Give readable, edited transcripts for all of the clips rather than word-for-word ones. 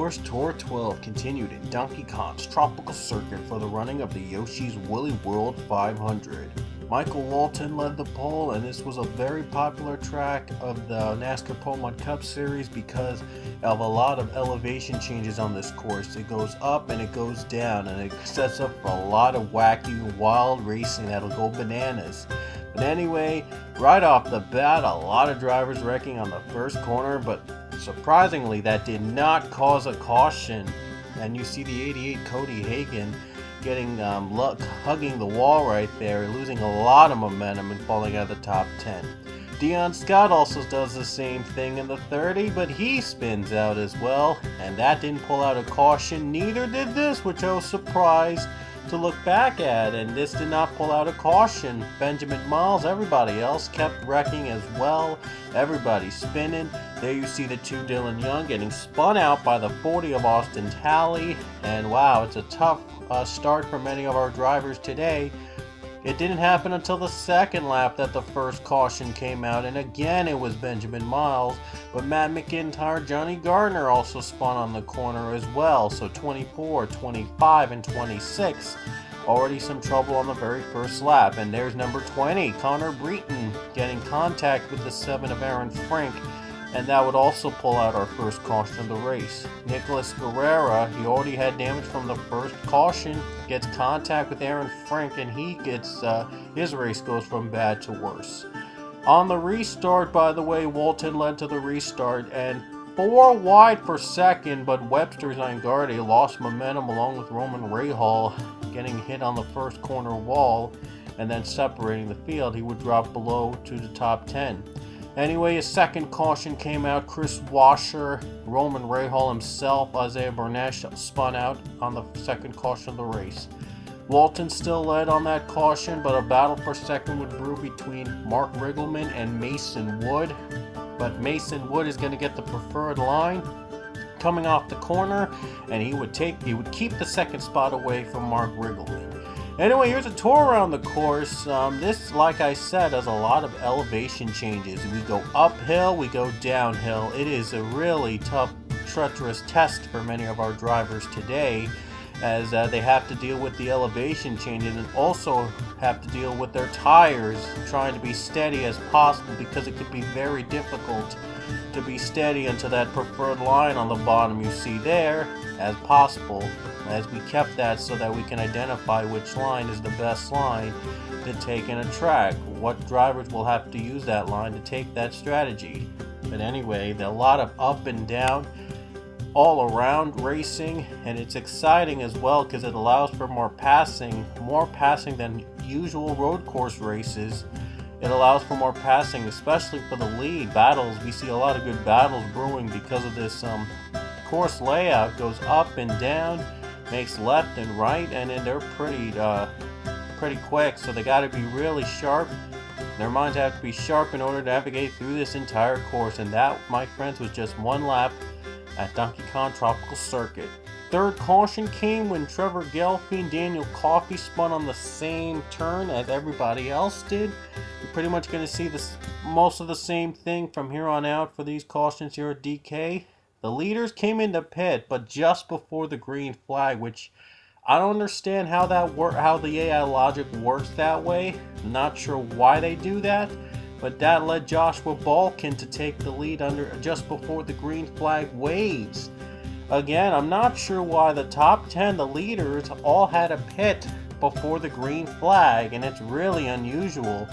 S12R20 continued in Donkey Kong's tropical circuit for the running of the Yoshi's Woolly World 500. Michael Walton led the pole, and this was a very popular track of the NASCAR Pole Mod Cup series because of a lot of elevation changes on this course. It goes up and it goes down, and it sets up for a lot of wacky, wild racing that'll go bananas. But anyway, right off the bat, a lot of drivers wrecking on the first corner, but surprisingly, that did not cause a caution. And you see the 88 Cody Hagan getting hugging the wall right there, losing a lot of momentum and falling out of the top 10. Dion Scott also does the same thing in the 30, but he spins out as well, and that didn't pull out a caution. Neither did this, which I was surprised to look back at, and this did not pull out a caution. Benjamin Miles, everybody else kept wrecking as well. Everybody spinning. There you see the 2 Dylan Young getting spun out by the 40 of Austin Talley, and wow, it's a tough start for many of our drivers today. It didn't happen until the second lap that the first caution came out, and again it was Benjamin Miles, but Matt McIntyre, Johnny Gardner also spun on the corner as well. So 24, 25, and 26, already some trouble on the very first lap. And there's number 20, Connor Breton, getting contact with the 7 of Aaron Frank, and that would also pull out our first caution of the race. Nicholas Guerrera, he already had damage from the first caution, gets contact with Aaron Frank, and he gets his race goes from bad to worse. On the restart, by the way, Walton led to the restart and 4 wide for second, but Webster Zangardi lost momentum along with Roman Rahal, getting hit on the first corner wall and then separating the field. He would drop below to the top 10. Anyway, a second caution came out. Chris Washer, Roman Rahal himself, Isaiah Bernash spun out on the second caution of the race. Walton still led on that caution, but a battle for second would brew between Mark Riggleman and Mason Wood. But Mason Wood is going to get the preferred line coming off the corner, and he would keep the second spot away from Mark Riggleman. Anyway, here's a tour around the course. This, like I said, has a lot of elevation changes. We go uphill, we go downhill. It is a really tough, treacherous test for many of our drivers today, as they have to deal with the elevation changes and also have to deal with their tires, trying to be steady as possible, because it could be very difficult to be steady until that preferred line on the bottom you see there as possible, as we kept that so that we can identify which line is the best line to take in a track. What drivers will have to use that line to take that strategy. But anyway, there are a lot of up and down all around racing, and it's exciting as well because it allows for more passing than usual road course races. It allows for more passing, especially for the lead battles. We see a lot of good battles brewing because of this course layout. Goes up and down, makes left and right, and then they're pretty quick, so they got to be really sharp. Their minds have to be sharp in order to navigate through this entire course, and that, my friends, was just one lap at Donkey Kong Tropical Circuit. Third caution came when Trevor Gelfie and Daniel Coffey spun on the same turn as everybody else did. You're pretty much going to see most of the same thing from here on out for these cautions here at DK. The leaders came into pit, but just before the green flag, which I don't understand how the AI logic works that way. I'm not sure why they do that, but that led Joshua Balkin to take the lead just before the green flag waves. Again, I'm not sure why the top 10, the leaders, all had a pit before the green flag, and it's really unusual.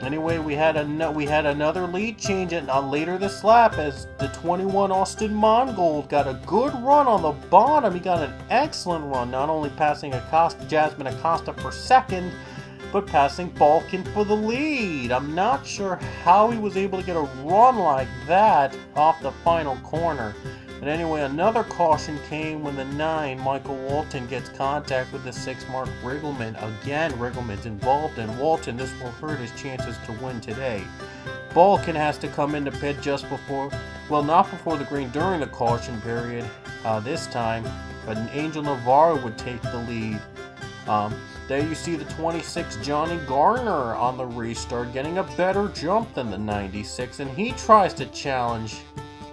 Anyway, we had another lead change later this lap, as the 21 Austin Mongold got a good run on the bottom. He got an excellent run, not only passing Jasmine Acosta for second, but passing Balkin for the lead. I'm not sure how he was able to get a run like that off the final corner. But anyway, another caution came when the 9, Michael Walton, gets contact with the 6, Mark Riggleman. Again, Riggleman's involved, and Walton, this will hurt his chances to win today. Balkin has to come into pit just before, well, not before the green, during the caution period this time, but Angel Navarro would take the lead. There you see the 26 Johnny Garner on the restart, getting a better jump than the 96, and he tries to challenge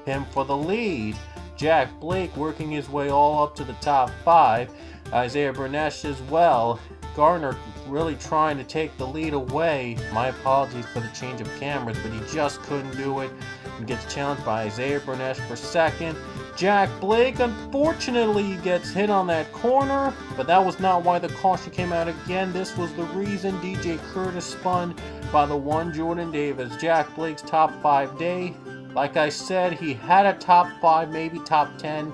him for the lead. Jack Blake working his way all up to the top 5. Isaiah Bernesh as well. Gardner really trying to take the lead away. My apologies for the change of cameras, but he just couldn't do it and gets challenged by Isaiah Bernesh for second. Jack Blake, unfortunately, gets hit on that corner, but that was not why the caution came out again. This was the reason DJ Curtis spun by the one Jordan Davis. Jack Blake's top 5 day. Like I said, he had a top 5, maybe top 10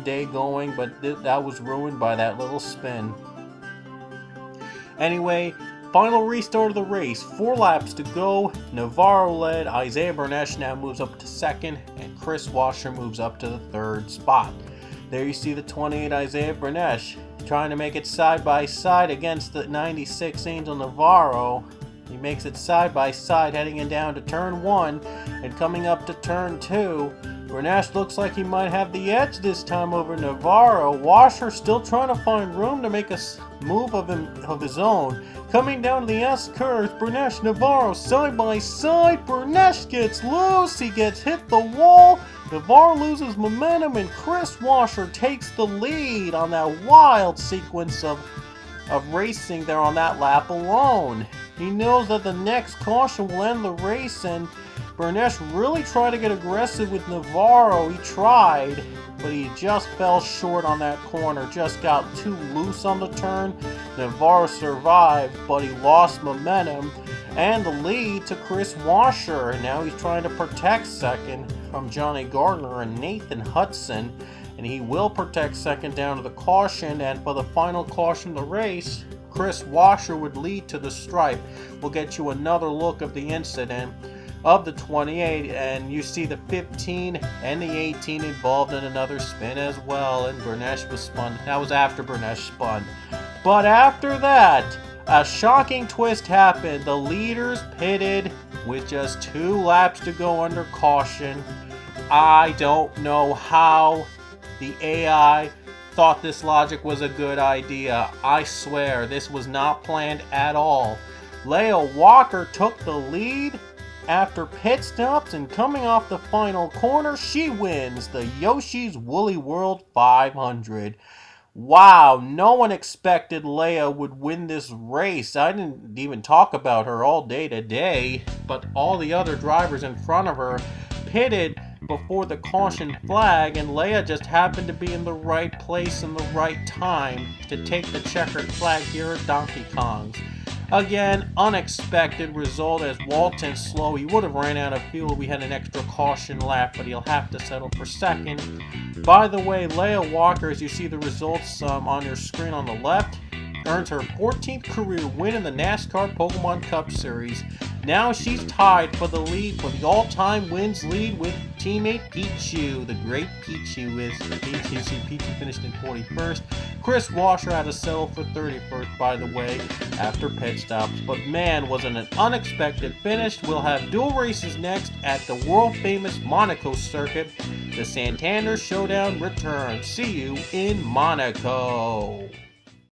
day going, but that was ruined by that little spin. Anyway, final restart of the race. 4 laps to go. Navarro led. Isaiah Bernesh now moves up to second, and Chris Washer moves up to the 3rd spot. There you see the 28 Isaiah Bernesh trying to make it side by side against the 96 Angel Navarro. He makes it side by side heading in down to turn 1 and coming up to turn 2. Bernesh looks like he might have the edge this time over Navarro. Washer still trying to find room to make a move of his own. Coming down to the S curve, Bernesh, Navarro side by side. Bernesh gets loose. He gets hit the wall. Navarro loses momentum, and Chris Washer takes the lead on that wild sequence of racing there on that lap alone. He knows that the next caution will end the race, and Bernesh really tried to get aggressive with Navarro. He tried, but he just fell short on that corner. Just got too loose on the turn. Navarro survived, but he lost momentum and the lead to Chris Washer. And now he's trying to protect second from Johnny Gardner and Nathan Hudson. And he will protect second down to the caution. And for the final caution of the race, Chris Washer would lead to the stripe. We'll get you another look of the incident of the 28, and you see the 15 and the 18 involved in another spin as well, and Bernesh was spun. That was after Bernesh spun. But after that, a shocking twist happened. The leaders pitted with just 2 laps to go under caution. I don't know how the AI thought this logic was a good idea. I swear, this was not planned at all. Leah Walker took the lead after pit stops, and coming off the final corner, she wins the Yoshi's Woolly World 500. Wow, no one expected Leah would win this race. I didn't even talk about her all day today, but all the other drivers in front of her pitted before the caution flag, and Leah just happened to be in the right place in the right time to take the checkered flag here at Donkey Kong's. Again, unexpected result as Walton's slow. He would have ran out of fuel. We had an extra caution lap, but he'll have to settle for second. By the way, Leah Walker, as you see the results on your screen on the left, earns her 14th career win in the NASCAR Pokemon Cup Series. Now she's tied for the lead for the all-time wins lead with teammate Pichu. The great Pichu is Pichu. See, Pichu finished in 41st. Chris Washer had to settle for 31st, by the way, after pit stops. But man, was it an unexpected finish. We'll have dual races next at the world-famous Monaco circuit. The Santander Showdown returns. See you in Monaco.